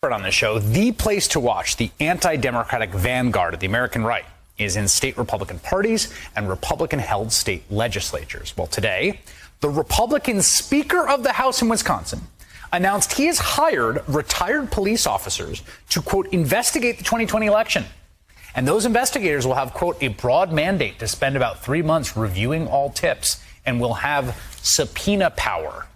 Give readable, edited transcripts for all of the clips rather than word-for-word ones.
On the show, the place to watch the anti-democratic vanguard of the American right is in state Republican parties and Republican-held state legislatures. Well, today, the Republican Speaker of the House in Wisconsin announced he has hired retired police officers to, quote, investigate the 2020 election. And those investigators will have, quote, a broad mandate to spend about 3 months reviewing all tips and will have subpoena power.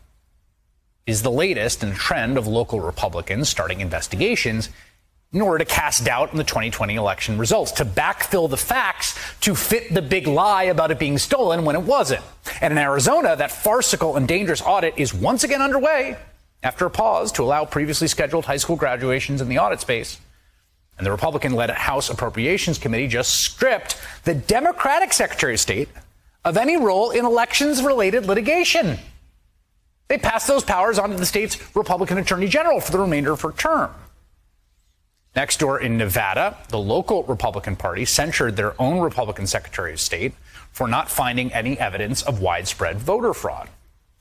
Is the latest in a trend of local Republicans starting investigations in order to cast doubt on the 2020 election results, to backfill the facts to fit the big lie about it being stolen when it wasn't. And in Arizona, that farcical and dangerous audit is once again underway after a pause to allow previously scheduled high school graduations in the audit space. And the Republican-led House Appropriations Committee just stripped the Democratic Secretary of State of any role in elections-related litigation. They passed those powers on to the state's Republican Attorney General for the remainder of her term. Next door in Nevada, the local Republican Party censured their own Republican Secretary of State for not finding any evidence of widespread voter fraud.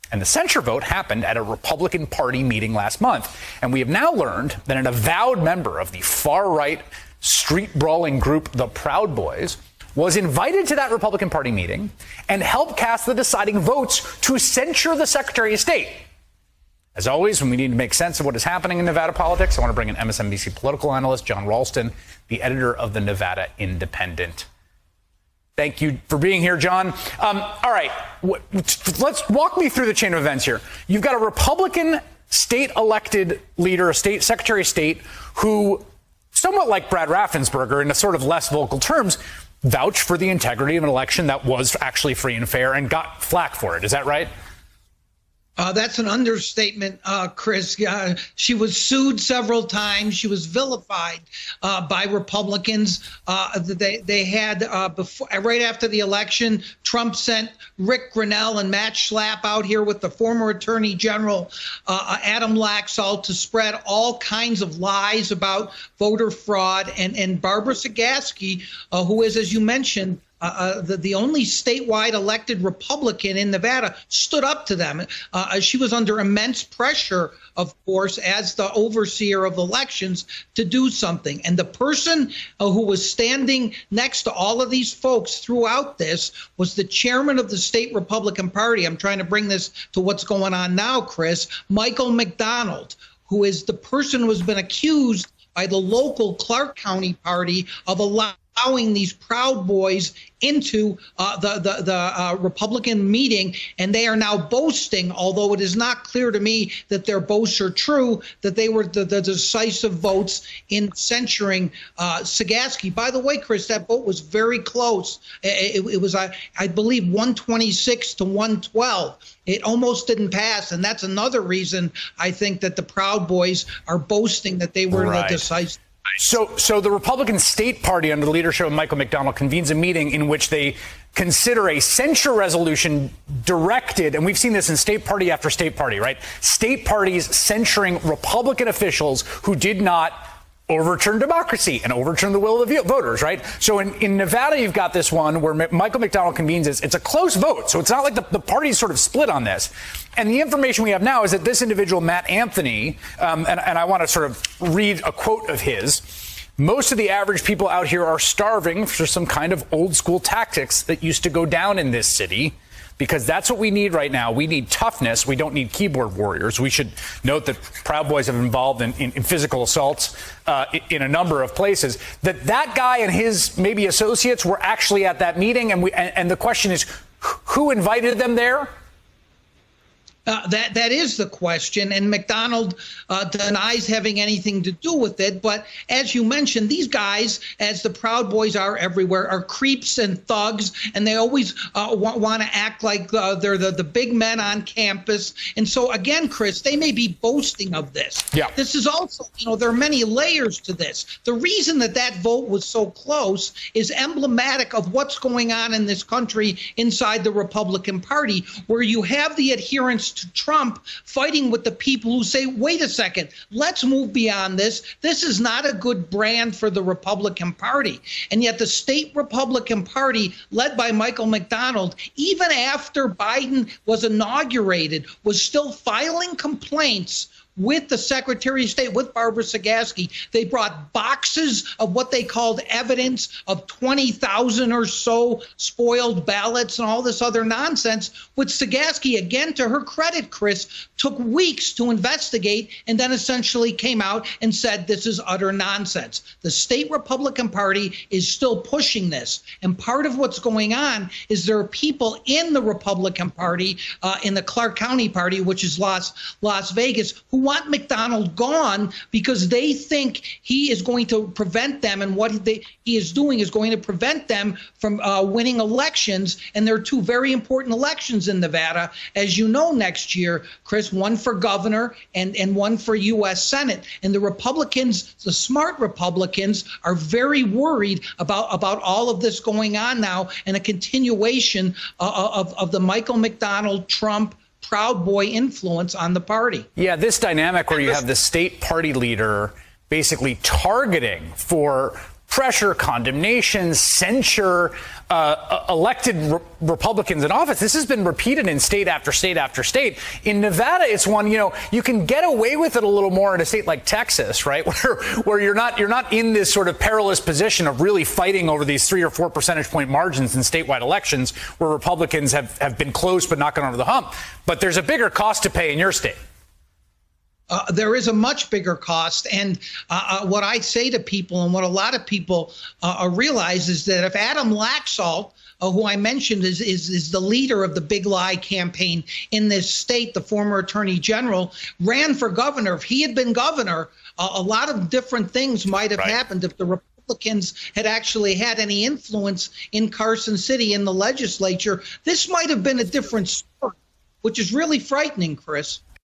And the censure vote happened at a Republican Party meeting last month. And we have now learned that an avowed member of the far-right street-brawling group, the Proud Boys, was invited to that Republican Party meeting and helped cast the deciding votes to censure the Secretary of State. As always, when we need to make sense of what is happening in Nevada politics, I want to bring in MSNBC political analyst John Ralston, the editor of the Nevada Independent. Thank you for being here, John. All right, let's walk me through the chain of events here. You've got a Republican state-elected leader, a state secretary of state, who, somewhat like Brad Raffensperger in a sort of less vocal terms, vouched for the integrity of an election that was actually free and fair and got flack for it. Is that right? That's an understatement, Chris. She was sued several times. She was vilified by Republicans. They had before, right after the election, Trump sent Rick Grinnell and Matt Schlapp out here with the former Attorney General Adam Laxalt to spread all kinds of lies about voter fraud. And Barbara Sagaski, who is, as you mentioned, the only statewide elected Republican in Nevada, stood up to them. She was under immense pressure, of course, as the overseer of elections to do something. And the person who was standing next to all of these folks throughout this was the chairman of the state Republican Party. I'm trying to bring this to what's going on now, Chris. Michael McDonald, who is the person who has been accused by the local Clark County Party of allowing these Proud Boys into the Republican meeting, and they are now boasting, although it is not clear to me that their boasts are true, that they were the decisive votes in censuring Sagaski. By the way, Chris, that vote was very close. It was, I believe, 126 to 112. It almost didn't pass, and that's another reason I think that the Proud Boys are boasting that they were the decisive. So the Republican State Party, under the leadership of Michael McDonald, convenes a meeting in which they consider a censure resolution directed, and we've seen this in state party after state party, right? State parties censuring Republican officials who did not overturn democracy and overturn the will of the voters, right? So in Nevada, you've got this one where Michael McDonald convenes. It's a close vote, so it's not like the party's sort of split on this. And the information we have now is that this individual, Matt Anthony, and I want to sort of read a quote of his. Most of the average people out here are starving for some kind of old school tactics that used to go down in this city, because that's what we need right now. We need toughness. We don't need keyboard warriors. We should note that Proud Boys have been involved in physical assaults in a number of places. That guy and his maybe associates were actually at that meeting, and the question is, who invited them there? That is the question, and McDonald denies having anything to do with it. But as you mentioned, these guys, as the Proud Boys are everywhere, are creeps and thugs, and they always want to act like they're the big men on campus. And so, again, Chris, they may be boasting of this. Yeah. This is also, there are many layers to this. The reason that vote was so close is emblematic of what's going on in this country inside the Republican Party, where you have the adherents to Trump fighting with the people who say, wait a second, let's move beyond this. This is not a good brand for the Republican Party. And yet the state Republican Party, led by Michael McDonald, even after Biden was inaugurated, was still filing complaints with the Secretary of State, with Barbara Sagaski. They brought boxes of what they called evidence of 20,000 or so spoiled ballots and all this other nonsense, which Sagaski, again, to her credit, Chris, took weeks to investigate and then essentially came out and said this is utter nonsense. The state Republican Party is still pushing this. And part of what's going on is there are people in the Republican Party, in the Clark County Party, which is Las Vegas, who want McDonald gone because they think he is going to prevent them, and what he is doing is going to prevent them from winning elections. And there are two very important elections in Nevada, as you know, next year, Chris, one for governor and one for U.S. Senate. And the Republicans, the smart Republicans, are very worried about all of this going on now and a continuation of the Michael McDonald Trump Proud Boy influence on the party. Yeah, this dynamic where you have the state party leader basically targeting for pressure, condemnation, censure, elected Republicans in office. This has been repeated in state after state after state. In Nevada, it's one, you can get away with it a little more in a state like Texas, right? Where you're not in this sort of perilous position of really fighting over these 3 or 4 percentage point margins in statewide elections where Republicans have been close but not gone over the hump. But there's a bigger cost to pay in your state. There is a much bigger cost. And what I say to people and what a lot of people realize is that if Adam Laxalt, who I mentioned is the leader of the Big Lie campaign in this state, the former attorney general, ran for governor, if he had been governor, a lot of different things might have happened if the Republicans had actually had any influence in Carson City in the legislature. This might have been a different story, which is really frightening, Chris.